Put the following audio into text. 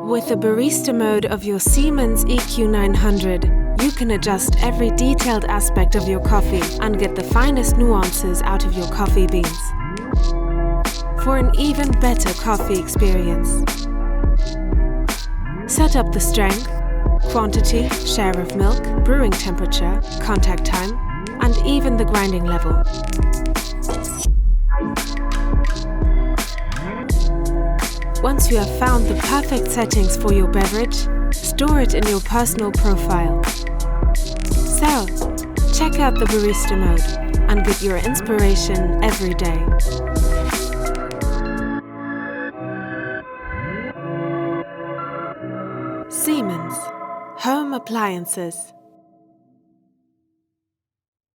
With the barista mode of your Siemens EQ900, you can adjust every detailed aspect of your coffee and get the finest nuances out of your coffee beans for an even better coffee experience. Set up the strength, quantity, share of milk, brewing temperature, contact time, and even the grinding level. Once you have found the perfect settings for your beverage, store it in your personal profile. So, check out the barista mode and get your inspiration every day. Siemens Home Appliances.